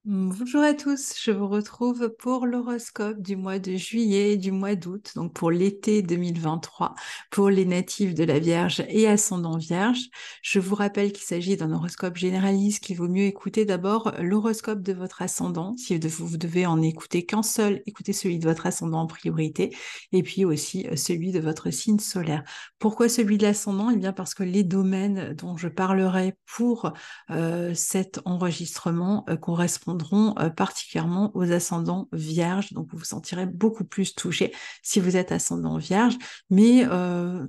Bonjour à tous, je vous retrouve pour l'horoscope du mois de juillet et du mois d'août, donc pour l'été 2023, pour les natifs de la Vierge et ascendant Vierge. Je vous rappelle qu'il s'agit d'un horoscope généraliste, qu'il vaut mieux écouter d'abord l'horoscope de votre ascendant, si vous devez en écouter qu'un seul, écoutez celui de votre ascendant en priorité, et puis aussi celui de votre signe solaire. Pourquoi celui de l'ascendant? Eh bien parce que les domaines dont je parlerai pour cet enregistrement correspondront particulièrement aux ascendants vierges. Donc, vous vous sentirez beaucoup plus touché si vous êtes ascendant vierge. Mais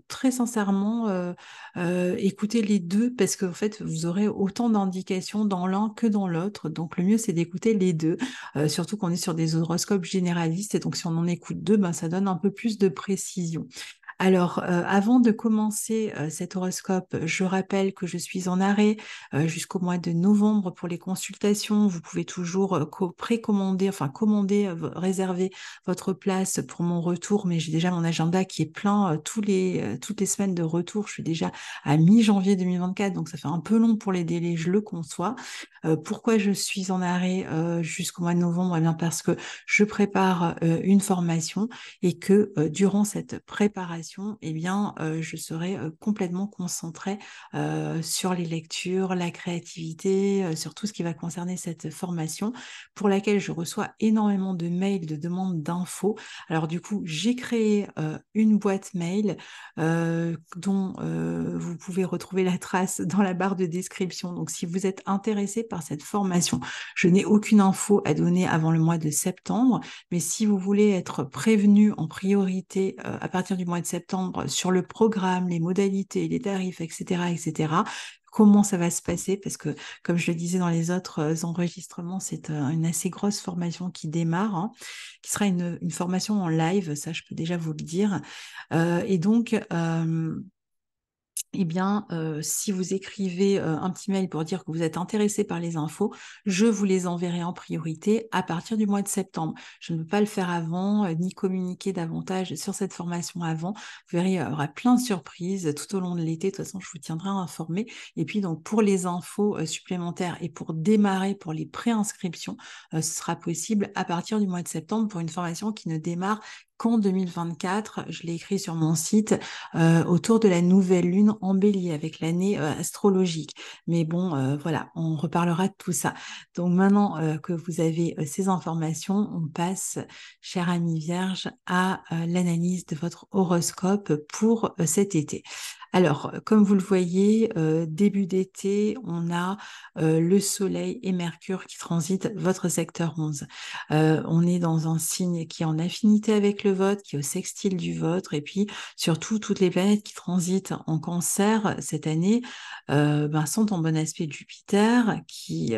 très sincèrement, écoutez les deux parce qu'en fait, vous aurez autant d'indications dans l'un que dans l'autre. Donc, le mieux, c'est d'écouter les deux. Surtout qu'on est sur des horoscopes généralistes. Et donc, si on en écoute deux, ben, ça donne un peu plus de précision. Alors, avant de commencer cet horoscope, je rappelle que je suis en arrêt jusqu'au mois de novembre pour les consultations. Vous pouvez toujours précommander, enfin commander, réserver votre place pour mon retour, mais j'ai déjà mon agenda qui est plein toutes les semaines de retour. Je suis déjà à mi-janvier 2024, donc ça fait un peu long pour les délais, je le conçois. Pourquoi je suis en arrêt jusqu'au mois de novembre? Eh bien parce que je prépare une formation et que durant cette préparation, eh bien, je serai complètement concentrée sur les lectures, la créativité, sur tout ce qui va concerner cette formation pour laquelle je reçois énormément de mails, de demandes d'infos. Alors du coup, j'ai créé une boîte mail dont vous pouvez retrouver la trace dans la barre de description. Donc si vous êtes intéressé par cette formation, je n'ai aucune info à donner avant le mois de septembre, mais si vous voulez être prévenu en priorité à partir du mois de septembre sur le programme, les modalités, les tarifs, etc., etc., comment ça va se passer? Parce que, comme je le disais dans les autres enregistrements, c'est une assez grosse formation qui démarre, hein, qui sera une formation en live, ça je peux déjà vous le dire. Et donc, eh bien, si vous écrivez un petit mail pour dire que vous êtes intéressé par les infos, je vous les enverrai en priorité à partir du mois de septembre. Je ne peux pas le faire avant, ni communiquer davantage sur cette formation avant. Vous verrez, il y aura plein de surprises tout au long de l'été. De toute façon, je vous tiendrai informé. Et puis, donc, pour les infos supplémentaires et pour démarrer pour les préinscriptions, ce sera possible à partir du mois de septembre pour une formation qui ne démarre qu'en 2024. Je l'ai écrit sur mon site autour de la nouvelle lune en bélier avec l'année astrologique. Mais bon, voilà, on reparlera de tout ça. Donc maintenant que vous avez ces informations, on passe, cher ami Vierge, à l'analyse de votre horoscope pour cet été. Alors, comme vous le voyez, début d'été, on a le Soleil et Mercure qui transitent votre secteur 11. On est dans un signe qui est en affinité avec le vôtre, qui est au sextile du vôtre, et puis surtout, toutes les planètes qui transitent en Cancer cette année ben, sont en bon aspect de Jupiter, qui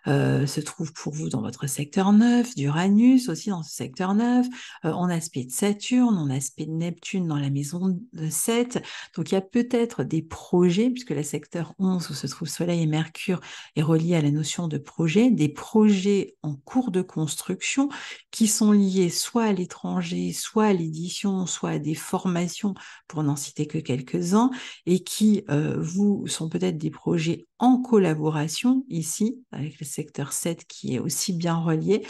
se trouve pour vous dans votre secteur 9, d'Uranus aussi dans ce secteur 9, en aspect de Saturne, en aspect de Neptune dans la maison de 7. Donc, il y a peut-être des projets, puisque le secteur 11 où se trouve Soleil et Mercure est relié à la notion de projet, des projets en cours de construction qui sont liés soit à l'étranger, soit à l'édition, soit à des formations, pour n'en citer que quelques-uns, et qui vous sont peut-être des projets en collaboration ici, avec le secteur 7 qui est aussi bien relié,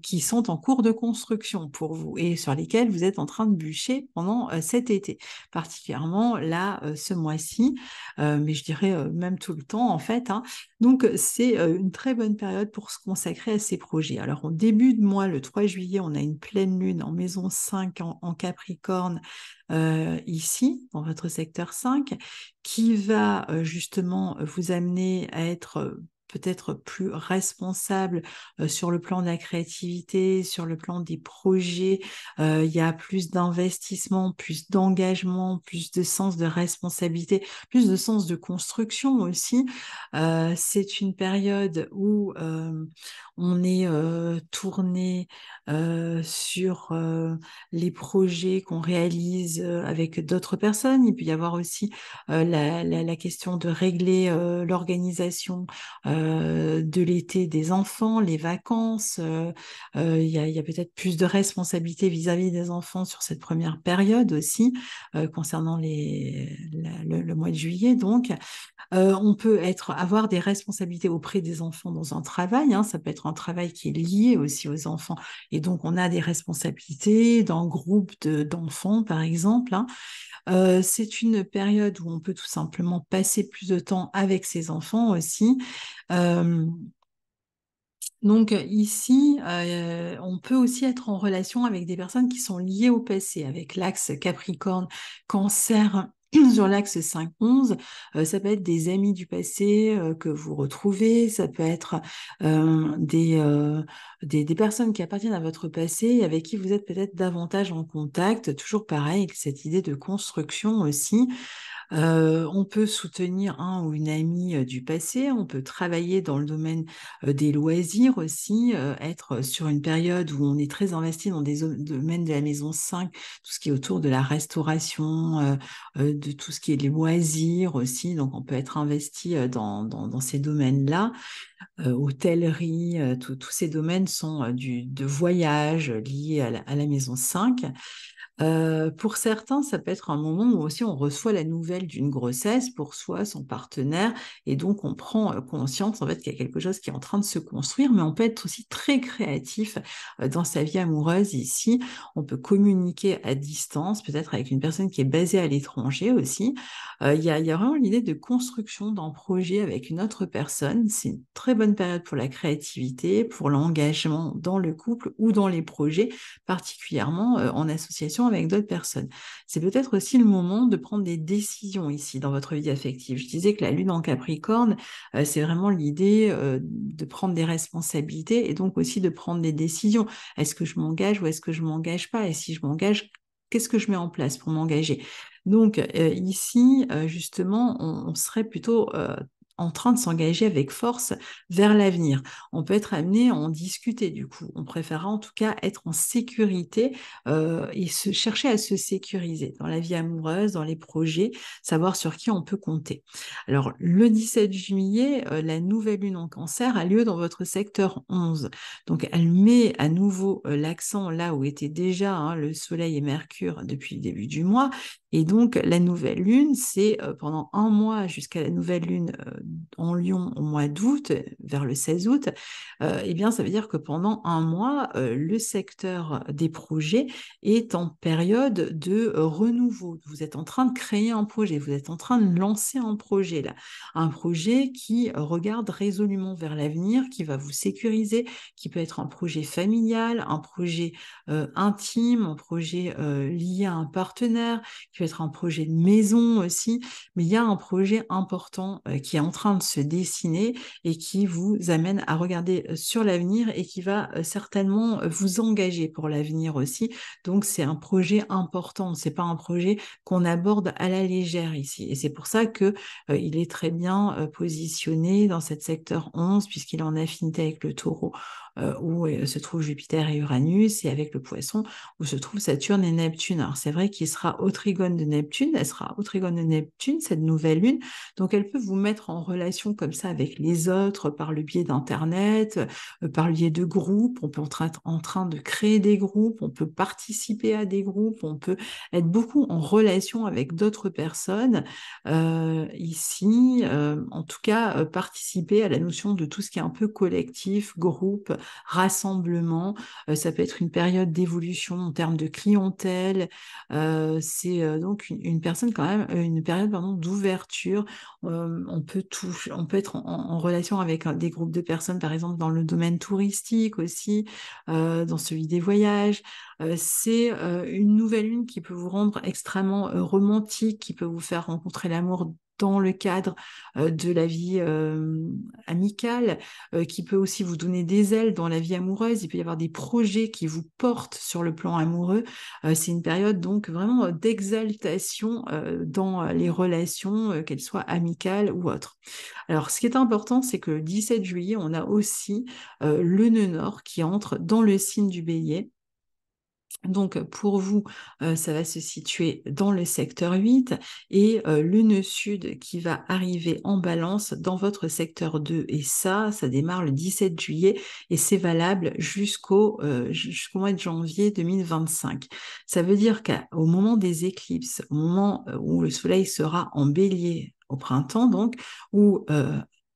qui sont en cours de construction pour vous et sur lesquels vous êtes en train de bûcher pendant cet été, particulièrement là, ce mois-ci, mais je dirais même tout le temps en fait, hein. Donc, c'est une très bonne période pour se consacrer à ces projets. Alors, au début de mois, le 3 juillet, on a une pleine lune en maison 5 en Capricorne, ici, dans votre secteur 5, qui va justement vous amener à être peut-être plus responsable sur le plan de la créativité, sur le plan des projets. Il y a plus d'investissement, plus d'engagement, plus de sens de responsabilité, plus de sens de construction aussi. C'est une période où on est tourné sur les projets qu'on réalise avec d'autres personnes. Il peut y avoir aussi la question de régler l'organisation de l'été des enfants, les vacances. Il y a peut-être plus de responsabilités vis-à-vis des enfants sur cette première période aussi, concernant le mois de juillet. Donc, on peut avoir des responsabilités auprès des enfants dans un travail, hein. Ça peut être un travail qui est lié aussi aux enfants. Et donc, on a des responsabilités dans le groupe d'enfants, par exemple, hein. C'est une période où on peut tout simplement passer plus de temps avec ses enfants aussi. Euh, donc ici, on peut aussi être en relation avec des personnes qui sont liées au passé, avec l'axe Capricorne, Cancer. Sur l'axe 5-11, ça peut être des amis du passé que vous retrouvez, ça peut être des personnes qui appartiennent à votre passé et avec qui vous êtes peut-être davantage en contact, toujours pareil, avec cette idée de construction aussi. On peut soutenir un ou une amie du passé, on peut travailler dans le domaine des loisirs aussi, être sur une période où on est très investi dans des domaines de la maison 5, tout ce qui est autour de la restauration, de tout ce qui est les loisirs aussi, donc on peut être investi dans ces domaines-là. Hôtellerie, tous ces domaines sont de voyage liés à la maison 5. Pour certains, ça peut être un moment où aussi on reçoit la nouvelle d'une grossesse pour soi, son partenaire, et donc on prend conscience en fait qu'il y a quelque chose qui est en train de se construire, mais on peut être aussi très créatif dans sa vie amoureuse ici. On peut communiquer à distance, peut-être avec une personne qui est basée à l'étranger aussi. Il y a vraiment l'idée de construction d'un projet avec une autre personne. C'est une très bonne période pour la créativité, pour l'engagement dans le couple ou dans les projets, particulièrement en association avec d'autres personnes. C'est peut-être aussi le moment de prendre des décisions ici dans votre vie affective. Je disais que la lune en Capricorne, c'est vraiment l'idée de prendre des responsabilités et donc aussi de prendre des décisions. Est-ce que je m'engage ou est-ce que je m'engage pas? Et si je m'engage, qu'est-ce que je mets en place pour m'engager? Donc ici, justement, on serait plutôt en train de s'engager avec force vers l'avenir. On peut être amené à en discuter du coup. On préférera en tout cas être en sécurité et chercher à se sécuriser dans la vie amoureuse, dans les projets, savoir sur qui on peut compter. Alors, le 17 juillet, la nouvelle lune en cancer a lieu dans votre secteur 11. Donc, elle met à nouveau l'accent là où était déjà le Soleil et Mercure depuis le début du mois. Et donc, la nouvelle lune, c'est pendant un mois jusqu'à la nouvelle lune en Lion au mois d'août, vers le 16 août, eh bien, ça veut dire que pendant un mois, le secteur des projets est en période de renouveau. Vous êtes en train de créer un projet, vous êtes en train de lancer un projet là, un projet qui regarde résolument vers l'avenir, qui va vous sécuriser, qui peut être un projet familial, un projet intime, un projet lié à un partenaire, qui peut être un projet de maison aussi, mais il y a un projet important qui est en train de se dessiner et qui vous amène à regarder sur l'avenir et qui va certainement vous engager pour l'avenir aussi. Donc, c'est un projet important. C'est pas un projet qu'on aborde à la légère ici. Et c'est pour ça que il est très bien positionné dans cette secteur 11 puisqu'il est en affinité avec le taureau où se trouvent Jupiter et Uranus et avec le poisson où se trouvent Saturne et Neptune. Alors, c'est vrai qu'il sera au trigone de Neptune. Elle sera au trigone de Neptune, cette nouvelle lune. Donc, elle peut vous mettre en relation comme ça avec les autres par le biais d'Internet, par le biais de groupes. On peut être en train de créer des groupes, on peut participer à des groupes, on peut être beaucoup en relation avec d'autres personnes. Ici, en tout cas, participer à la notion de tout ce qui est un peu collectif, groupe, rassemblement. Ça peut être une période d'évolution en termes de clientèle. C'est donc une personne quand même, une période pardon, d'ouverture. On peut être en relation avec des groupes de personnes, par exemple dans le domaine touristique aussi, dans celui des voyages. C'est une nouvelle lune qui peut vous rendre extrêmement romantique, qui peut vous faire rencontrer l'amour dans le cadre de la vie amicale, qui peut aussi vous donner des ailes dans la vie amoureuse. Il peut y avoir des projets qui vous portent sur le plan amoureux. C'est une période donc vraiment d'exaltation dans les relations, qu'elles soient amicales ou autres. Alors, ce qui est important, c'est que le 17 juillet, on a aussi le nœud nord qui entre dans le signe du bélier. Donc, pour vous, ça va se situer dans le secteur 8 et le nœud sud qui va arriver en balance dans votre secteur 2. Et ça démarre le 17 juillet et c'est valable jusqu'au mois de janvier 2025. Ça veut dire qu'au moment des éclipses, au moment où le soleil sera en bélier au printemps, donc, ou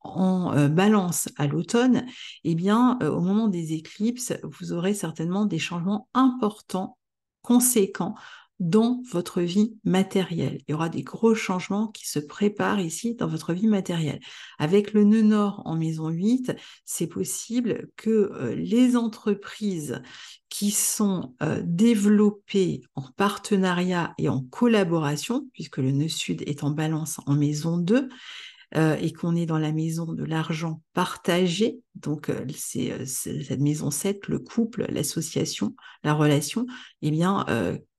en balance à l'automne, eh bien, au moment des éclipses, vous aurez certainement des changements importants, conséquents dans votre vie matérielle. Il y aura des gros changements qui se préparent ici dans votre vie matérielle. Avec le nœud nord en maison 8, c'est possible que les entreprises qui sont développées en partenariat et en collaboration, puisque le nœud sud est en balance en maison 2, et qu'on est dans la maison de l'argent partagé, donc c'est cette maison 7, le couple, l'association, la relation, eh bien,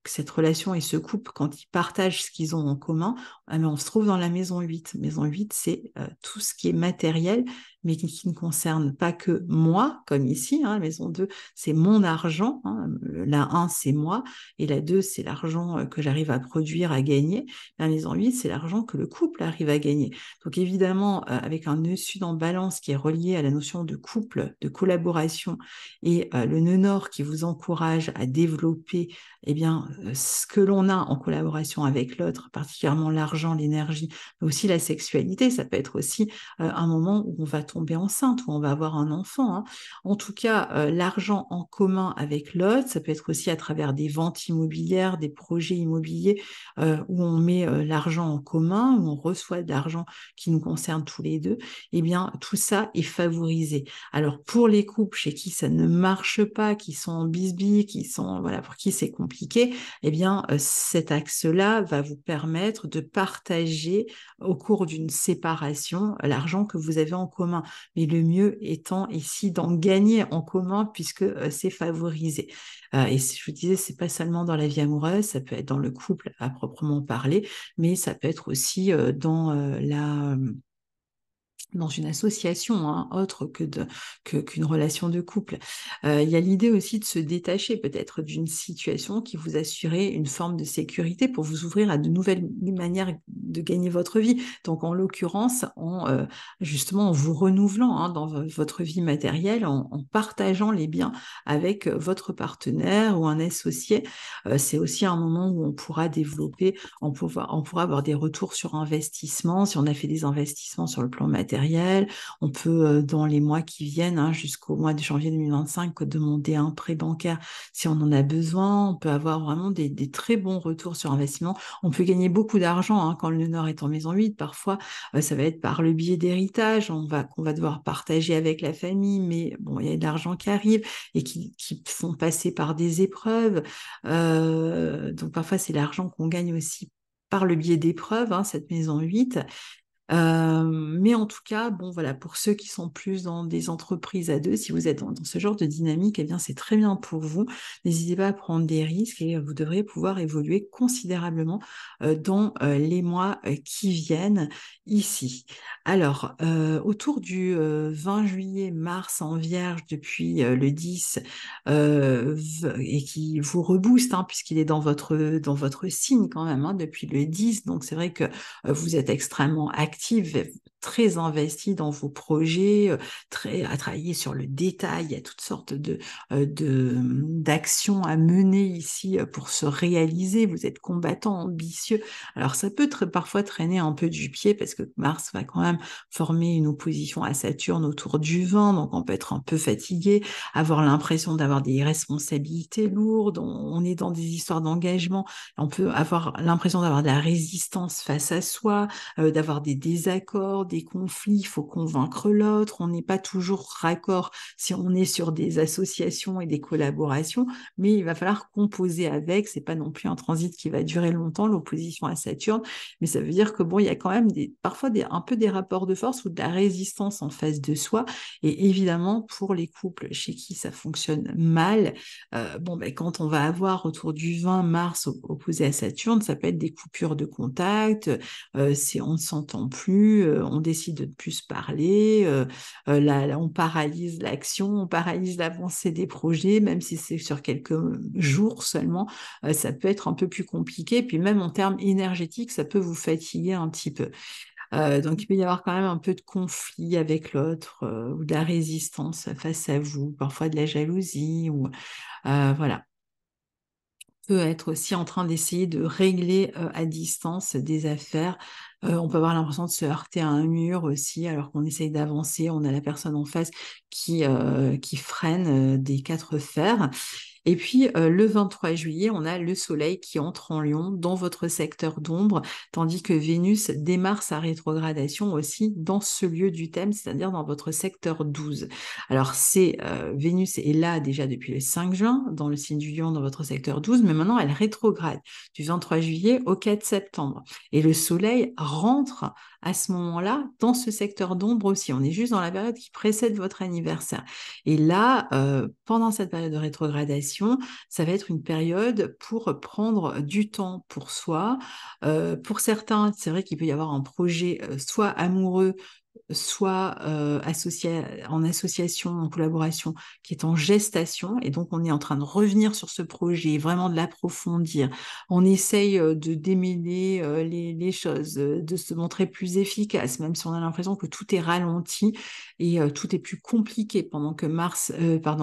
cette relation et ce couple, quand ils partagent ce qu'ils ont en commun, on se trouve dans la maison 8. Maison 8, c'est tout ce qui est matériel, mais qui ne concerne pas que moi, comme ici. Hein, la maison 2, c'est mon argent. Hein, la 1, c'est moi. Et la 2, c'est l'argent que j'arrive à produire, à gagner. La maison 8, c'est l'argent que le couple arrive à gagner. Donc évidemment, avec un nœud sud en balance qui est relié à la notion de couple, de collaboration, et le nœud nord qui vous encourage à développer eh bien, ce que l'on a en collaboration avec l'autre, particulièrement l'argent, l'énergie, mais aussi la sexualité. Ça peut être aussi un moment où on va tomber enceinte, où on va avoir un enfant. Hein. En tout cas, l'argent en commun avec l'autre, ça peut être aussi à travers des ventes immobilières, des projets immobiliers où on met l'argent en commun, où on reçoit de l'argent qui nous concerne tous les deux, eh bien, tout ça est favorisé. Alors, pour les couples chez qui ça ne marche pas, qui sont en bisbille, voilà, pour qui c'est compliqué, eh bien, cet axe-là va vous permettre de partager au cours d'une séparation l'argent que vous avez en commun. Mais le mieux étant ici d'en gagner en commun puisque c'est favorisé. Et je vous disais, c'est pas seulement dans la vie amoureuse, ça peut être dans le couple à proprement parler, mais ça peut être aussi dans une association, hein, autre qu'une relation de couple. Il y a l'idée aussi de se détacher peut-être d'une situation qui vous assurait une forme de sécurité pour vous ouvrir à de nouvelles manières de gagner votre vie. Donc en l'occurrence, justement en vous renouvelant hein, dans votre vie matérielle, en partageant les biens avec votre partenaire ou un associé, c'est aussi un moment où on pourra développer, on pourra avoir des retours sur investissement, si on a fait des investissements sur le plan matériel. On peut, dans les mois qui viennent, hein, jusqu'au mois de janvier 2025, demander un prêt bancaire si on en a besoin. On peut avoir vraiment des très bons retours sur investissement. On peut gagner beaucoup d'argent hein, quand le Nord est en maison 8. Parfois, ça va être par le biais d'héritage qu'on va devoir partager avec la famille, mais bon, il y a de l'argent qui arrive et qui font passer par des épreuves. Donc parfois, c'est l'argent qu'on gagne aussi par le biais d'épreuves, hein, cette maison 8. Mais en tout cas, bon voilà, pour ceux qui sont plus dans des entreprises à deux, si vous êtes dans ce genre de dynamique, eh bien c'est très bien pour vous. N'hésitez pas à prendre des risques et vous devrez pouvoir évoluer considérablement dans les mois qui viennent ici. Alors, autour du 20 juillet, mars en Vierge depuis le 10 et qui vous rebooste, hein, puisqu'il est dans votre signe quand même, hein, depuis le 10. Donc c'est vrai que vous êtes extrêmement active, très investie dans vos projets, à travailler sur le détail. Il y a toutes sortes d'actions à mener ici pour se réaliser. Vous êtes combattant, ambitieux. Alors ça peut parfois traîner un peu du pied parce que Mars va quand même former une opposition à Saturne autour du 20, donc on peut être un peu fatigué, avoir l'impression d'avoir des responsabilités lourdes. On est dans des histoires d'engagement. On peut avoir l'impression d'avoir de la résistance face à soi, d'avoir des désaccords, des conflits, il faut convaincre l'autre, on n'est pas toujours raccord si on est sur des associations et des collaborations, mais il va falloir composer avec, c'est pas non plus un transit qui va durer longtemps, l'opposition à Saturne, mais ça veut dire que bon, il y a quand même parfois un peu des rapports de force ou de la résistance en face de soi, et évidemment, pour les couples chez qui ça fonctionne mal, quand on va avoir autour du 20 mars opposé à Saturne, ça peut être des coupures de contact, on ne s'entend plus, on décide de ne plus se parler, là, on paralyse l'action, on paralyse l'avancée des projets, même si c'est sur quelques jours seulement, ça peut être un peu plus compliqué. Puis même en termes énergétiques, ça peut vous fatiguer un petit peu. Donc il peut y avoir quand même un peu de conflit avec l'autre ou de la résistance face à vous, parfois de la jalousie ou voilà. Peut être aussi en train d'essayer de régler à distance des affaires. On peut avoir l'impression de se heurter à un mur aussi, alors qu'on essaye d'avancer. On a la personne en face qui freine des quatre fers. Et puis, le 23 juillet, on a le Soleil qui entre en Lion dans votre secteur d'ombre, tandis que Vénus démarre sa rétrogradation aussi dans ce lieu du thème, c'est-à-dire dans votre secteur 12. Alors, Vénus est là déjà depuis le 5 juin, dans le signe du Lion, dans votre secteur 12, mais maintenant, elle rétrograde du 23 juillet au 4 septembre. Et le Soleil rentre à ce moment-là dans ce secteur d'ombre aussi. On est juste dans la période qui précède votre anniversaire. Et là, pendant cette période de rétrogradation, ça va être une période pour prendre du temps pour soi. Pour certains, c'est vrai qu'il peut y avoir un projet soit amoureux, soit en association, en collaboration, qui est en gestation. Et donc, on est en train de revenir sur ce projet, vraiment de l'approfondir. On essaye de démêler les choses, de se montrer plus efficace, même si on a l'impression que tout est ralenti et tout est plus compliqué pendant que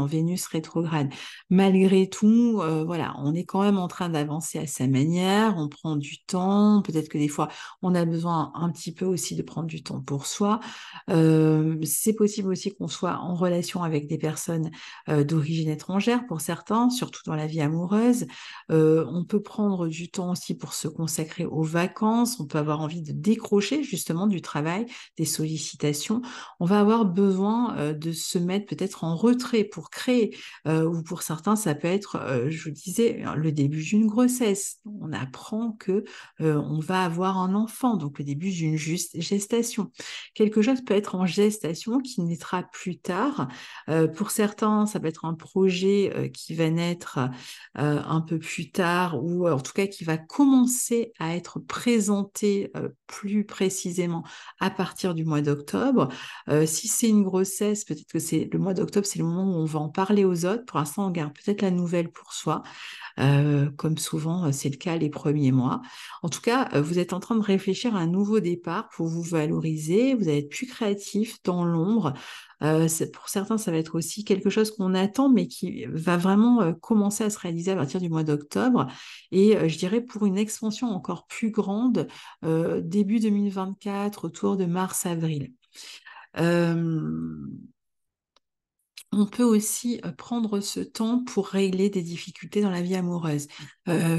Vénus rétrograde. Malgré tout, voilà, on est quand même en train d'avancer à sa manière, on prend du temps, peut-être que des fois, on a besoin un petit peu aussi de prendre du temps pour soi. C'est possible aussi qu'on soit en relation avec des personnes d'origine étrangère pour certains, surtout dans la vie amoureuse. On peut prendre du temps aussi pour se consacrer aux vacances. On peut avoir envie de décrocher justement du travail, des sollicitations. On va avoir besoin de se mettre peut-être en retrait pour créer, ou pour certains, ça peut être, je vous disais, le début d'une grossesse. On apprend que on va avoir un enfant, donc le début d'une juste gestation. Quelque chose peut être en gestation qui naîtra plus tard. Pour certains, ça peut être un projet qui va naître un peu plus tard ou en tout cas qui va commencer à être présenté plus précisément à partir du mois d'octobre. Si c'est une grossesse, peut-être que c'est le mois d'octobre, c'est le moment où on va en parler aux autres. Pour l'instant, on garde peut-être la nouvelle pour soi. Comme souvent c'est le cas les premiers mois. En tout cas, vous êtes en train de réfléchir à un nouveau départ pour vous valoriser, vous allez être plus créatif dans l'ombre. Pour certains, ça va être aussi quelque chose qu'on attend, mais qui va vraiment commencer à se réaliser à partir du mois d'octobre. Et je dirais pour une expansion encore plus grande, début 2024, autour de mars-avril. Euh, on peut aussi prendre ce temps pour régler des difficultés dans la vie amoureuse.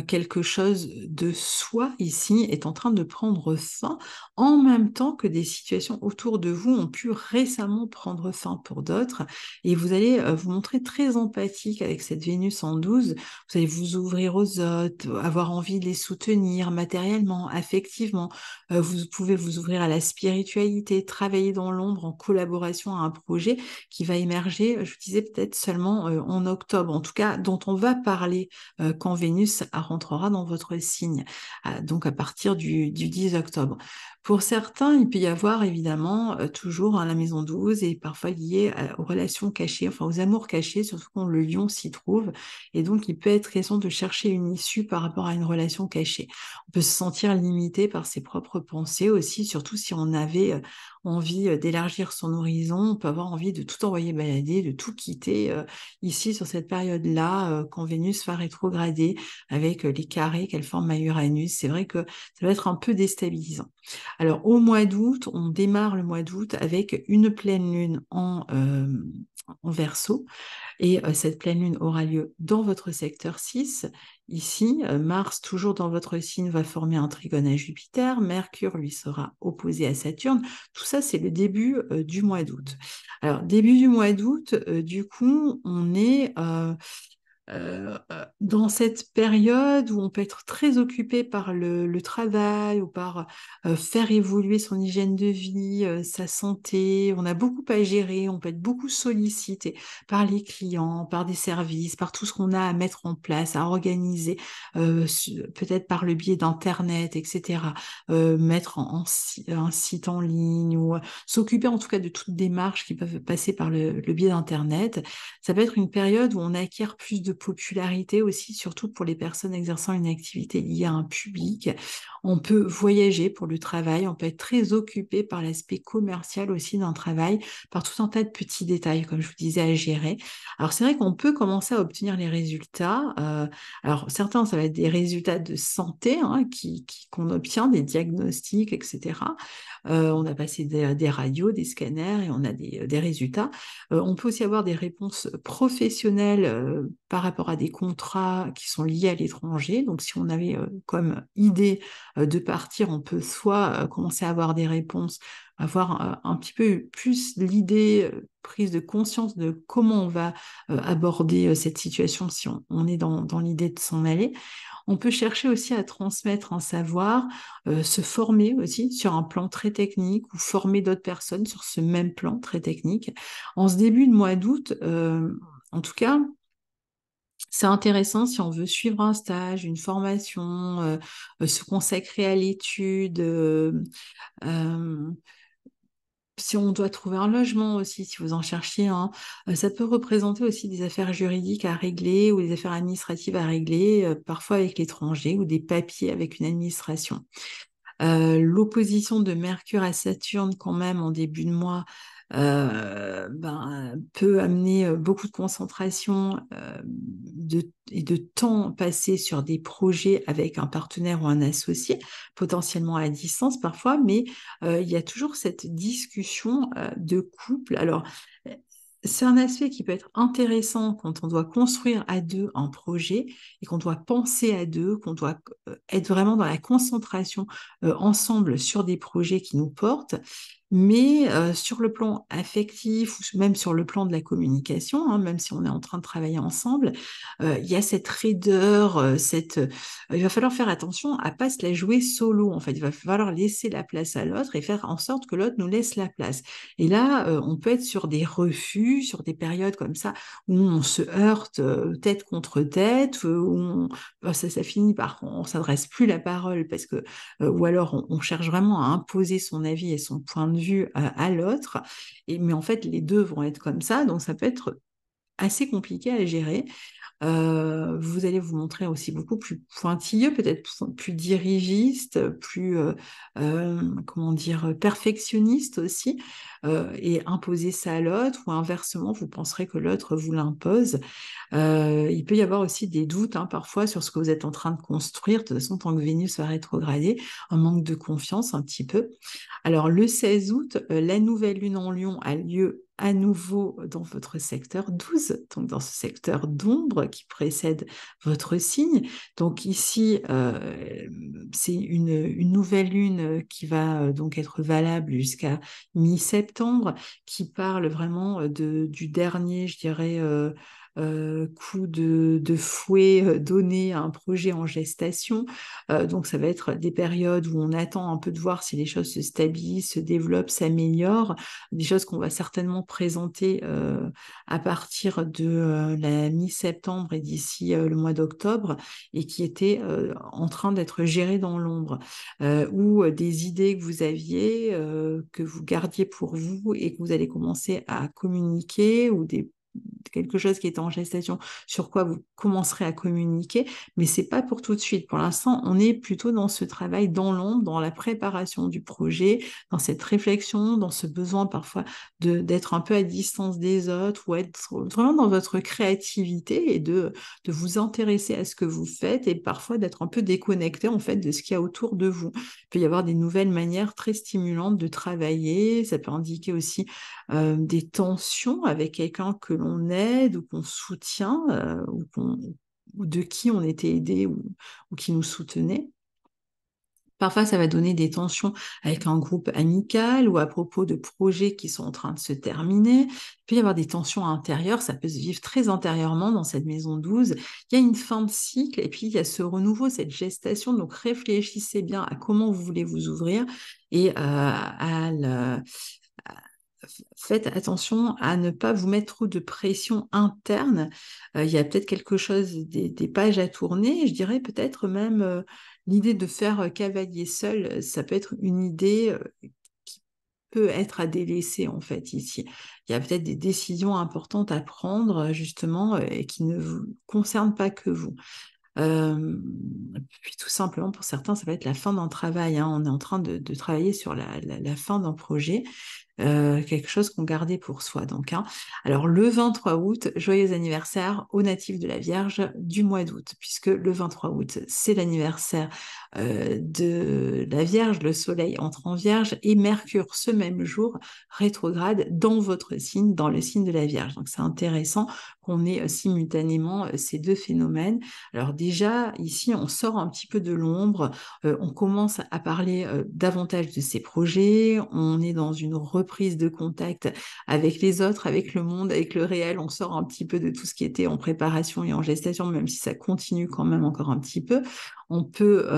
Quelque chose de soi ici est en train de prendre fin en même temps que des situations autour de vous ont pu récemment prendre fin pour d'autres. Et vous allez vous montrer très empathique avec cette Vénus en 12. Vous allez vous ouvrir aux autres, avoir envie de les soutenir matériellement, affectivement. Vous pouvez vous ouvrir à la spiritualité, travailler dans l'ombre en collaboration à un projet qui va émerger, je vous disais peut-être seulement en octobre, en tout cas dont on va parler quand Vénus rentrera dans votre signe, donc à partir du 10 octobre. Pour certains, il peut y avoir évidemment toujours la maison 12 et parfois lié aux relations cachées, enfin aux amours cachés, surtout quand le lion s'y trouve. Et donc, il peut être question de chercher une issue par rapport à une relation cachée. On peut se sentir limité par ses propres pensées aussi, surtout si on avait envie d'élargir son horizon, on peut avoir envie de tout envoyer balader, de tout quitter ici sur cette période-là, quand Vénus va rétrograder avec les carrés qu'elle forme à Uranus. C'est vrai que ça va être un peu déstabilisant. Alors au mois d'août, on démarre le mois d'août avec une pleine lune en Verseau. Et cette pleine lune aura lieu dans votre secteur 6. Ici, Mars, toujours dans votre signe, va former un trigone à Jupiter. Mercure, lui, sera opposé à Saturne. Tout ça, c'est le début du mois d'août. Alors, début du mois d'août, du coup, on est dans cette période où on peut être très occupé par le travail ou par faire évoluer son hygiène de vie, sa santé, on a beaucoup à gérer, on peut être beaucoup sollicité par les clients, par des services, par tout ce qu'on a à mettre en place, à organiser, peut-être par le biais d'Internet, etc. Mettre un site en ligne ou s'occuper en tout cas de toutes démarches qui peuvent passer par le biais d'Internet. Ça peut être une période où on acquiert plus de popularité aussi, surtout pour les personnes exerçant une activité liée à un public. On peut voyager pour le travail, on peut être très occupé par l'aspect commercial aussi d'un travail, par tout un tas de petits détails, comme je vous disais, à gérer. Alors c'est vrai qu'on peut commencer à obtenir les résultats. Alors certains, ça va être des résultats de santé hein, qu'on obtient, des diagnostics, etc. On a passé des radios, des scanners et on a des résultats. On peut aussi avoir des réponses professionnelles par rapport à des contrats qui sont liés à l'étranger. Donc, si on avait comme idée de partir, on peut soit commencer à avoir des réponses, avoir un petit peu plus l'idée prise de conscience de comment on va aborder cette situation si on est dans l'idée de s'en aller. On peut chercher aussi à transmettre un savoir, se former aussi sur un plan très technique ou former d'autres personnes sur ce même plan très technique. En ce début de mois d'août, en tout cas, c'est intéressant si on veut suivre un stage, une formation, se consacrer à l'étude, euh, si on doit trouver un logement aussi, si vous en cherchiez un, ça peut représenter aussi des affaires juridiques à régler ou des affaires administratives à régler, parfois avec l'étranger ou des papiers avec une administration. L'opposition de Mercure à Saturne, quand même, en début de mois, peut amener beaucoup de concentration et de temps passé sur des projets avec un partenaire ou un associé, potentiellement à distance parfois, mais il y a toujours cette discussion de couple. Alors, c'est un aspect qui peut être intéressant quand on doit construire à deux un projet et qu'on doit penser à deux, qu'on doit être vraiment dans la concentration ensemble sur des projets qui nous portent. Mais sur le plan affectif ou même sur le plan de la communication, hein, même si on est en train de travailler ensemble, il y a cette raideur, il va falloir faire attention à pas se la jouer solo. En fait, il va falloir laisser la place à l'autre et faire en sorte que l'autre nous laisse la place. Et là, on peut être sur des refus, sur des périodes comme ça où on se heurte tête contre tête, ça finit par on s'adresse plus la parole parce que ou alors on cherche vraiment à imposer son avis et son point de vue à l'autre. Mais en fait, les deux vont être comme ça, donc ça peut être assez compliqué à gérer. Vous allez vous montrer aussi beaucoup plus pointilleux, peut-être plus dirigiste, plus, comment dire, perfectionniste aussi, et imposer ça à l'autre, ou inversement, vous penserez que l'autre vous l'impose. Il peut y avoir aussi des doutes hein, parfois sur ce que vous êtes en train de construire. De toute façon, tant que Vénus va rétrograder, un manque de confiance un petit peu. Alors, le 16 août, la nouvelle lune en Lion a lieu à nouveau dans votre secteur 12, donc dans ce secteur d'ombre qui précède votre signe. Donc ici, c'est une nouvelle lune qui va donc être valable jusqu'à mi-septembre, qui parle vraiment du dernier, je dirais, coup de fouet donné à un projet en gestation. Donc ça va être des périodes où on attend un peu de voir si les choses se stabilisent, se développent, s'améliorent, des choses qu'on va certainement présenter à partir de la mi-septembre et d'ici le mois d'octobre, et qui étaient en train d'être gérées dans l'ombre, ou des idées que vous aviez, que vous gardiez pour vous et que vous allez commencer à communiquer, ou quelque chose qui est en gestation sur quoi vous commencerez à communiquer, mais c'est pas pour tout de suite. Pour l'instant, on est plutôt dans ce travail dans l'ombre, dans la préparation du projet, dans cette réflexion, dans ce besoin parfois d'être un peu à distance des autres, ou être vraiment dans votre créativité et de vous intéresser à ce que vous faites, et parfois d'être un peu déconnecté en fait de ce qu'il y a autour de vous. Il peut y avoir des nouvelles manières très stimulantes de travailler. Ça peut indiquer aussi des tensions avec quelqu'un que l'on aide ou qu'on soutient, ou de qui on était aidé, ou qui nous soutenait. Parfois, ça va donner des tensions avec un groupe amical ou à propos de projets qui sont en train de se terminer. Il peut y avoir des tensions intérieures, ça peut se vivre très intérieurement dans cette maison 12. Il y a une fin de cycle et puis il y a ce renouveau, cette gestation. Donc réfléchissez bien à comment vous voulez vous ouvrir et faites attention à ne pas vous mettre trop de pression interne. Il y a peut-être quelque chose, des pages à tourner. Je dirais peut-être même l'idée de faire cavalier seul, ça peut être une idée qui peut être à délaisser en fait ici. Il y a peut-être des décisions importantes à prendre justement et qui ne vous concernent pas que vous. Euh, Puis tout simplement, pour certains, ça va être la fin d'un travail, hein. On est en train de travailler sur la fin d'un projet, quelque chose qu'on gardait pour soi. Donc, hein. Alors, le 23 août, joyeux anniversaire aux natifs de la Vierge du mois d'août, puisque le 23 août, c'est l'anniversaire de la Vierge. Le Soleil entre en Vierge et Mercure, ce même jour, rétrograde dans votre signe, dans le signe de la Vierge. Donc, c'est intéressant qu'on ait simultanément ces deux phénomènes. Alors déjà, ici, on sort un petit peu de l'ombre, on commence à parler davantage de ces projets, on est dans une reprise de contact avec les autres, avec le monde, avec le réel, on sort un petit peu de tout ce qui était en préparation et en gestation, même si ça continue quand même encore un petit peu. On peut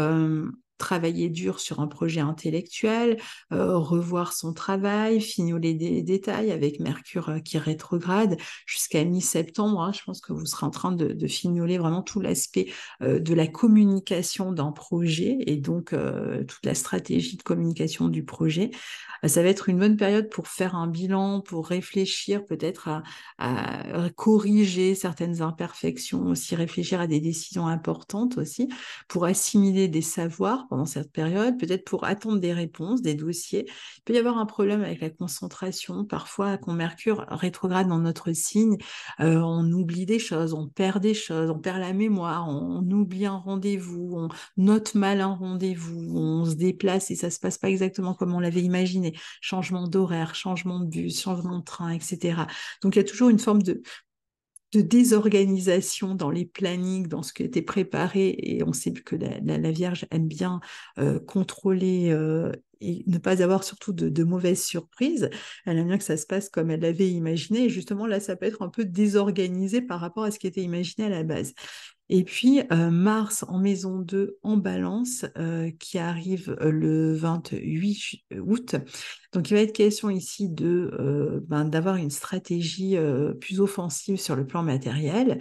travailler dur sur un projet intellectuel, revoir son travail, fignoler des détails avec Mercure qui rétrograde jusqu'à mi-septembre. Hein, je pense que vous serez en train de fignoler vraiment tout l'aspect de la communication d'un projet et donc toute la stratégie de communication du projet. Ça va être une bonne période pour faire un bilan, pour réfléchir peut-être à corriger certaines imperfections, aussi réfléchir à des décisions importantes aussi, pour assimiler des savoirs pendant cette période, peut-être pour attendre des réponses, des dossiers. Il peut y avoir un problème avec la concentration. Parfois, quand Mercure rétrograde dans notre signe, on oublie des choses, on perd des choses, on perd la mémoire, on oublie un rendez-vous, on note mal un rendez-vous, on se déplace et ça se passe pas exactement comme on l'avait imaginé. Changement d'horaire, changement de bus, changement de train, etc. Donc il y a toujours une forme de désorganisation dans les plannings, dans ce qui était préparé. Et on sait que la Vierge aime bien contrôler et ne pas avoir surtout de mauvaises surprises. Elle aime bien que ça se passe comme elle l'avait imaginé. Et justement, là, ça peut être un peu désorganisé par rapport à ce qui était imaginé à la base. Et puis Mars en maison 2 en balance qui arrive le 28 août. Donc il va être question ici d'avoir une stratégie plus offensive sur le plan matériel.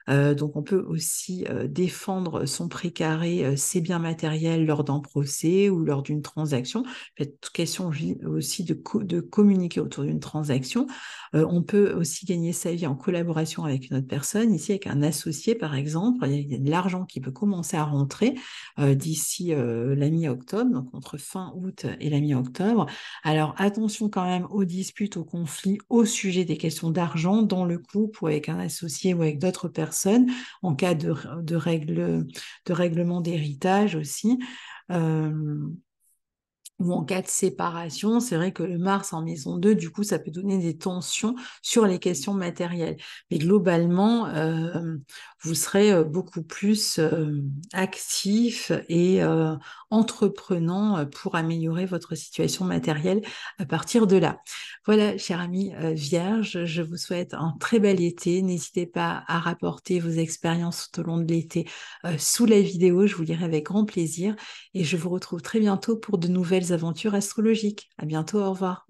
Donc on peut aussi défendre son précaré, ses biens matériels lors d'un procès ou lors d'une transaction. Il va être question aussi de communiquer autour d'une transaction. On peut aussi gagner sa vie en collaboration avec une autre personne, ici avec un associé par exemple. Il y a de l'argent qui peut commencer à rentrer d'ici la mi-octobre, donc entre fin août et la mi-octobre. Alors attention quand même aux disputes, aux conflits au sujet des questions d'argent dans le couple ou avec un associé ou avec d'autres personnes, en cas de règlement d'héritage aussi. Euh, ou en cas de séparation, c'est vrai que le Mars en maison 2, du coup, ça peut donner des tensions sur les questions matérielles. Mais globalement, vous serez beaucoup plus actif et entreprenant pour améliorer votre situation matérielle à partir de là. Voilà, cher ami Vierge, je vous souhaite un très bel été. N'hésitez pas à rapporter vos expériences tout au long de l'été sous la vidéo, je vous lirai avec grand plaisir et je vous retrouve très bientôt pour de nouvelles aventures astrologiques. À bientôt, au revoir.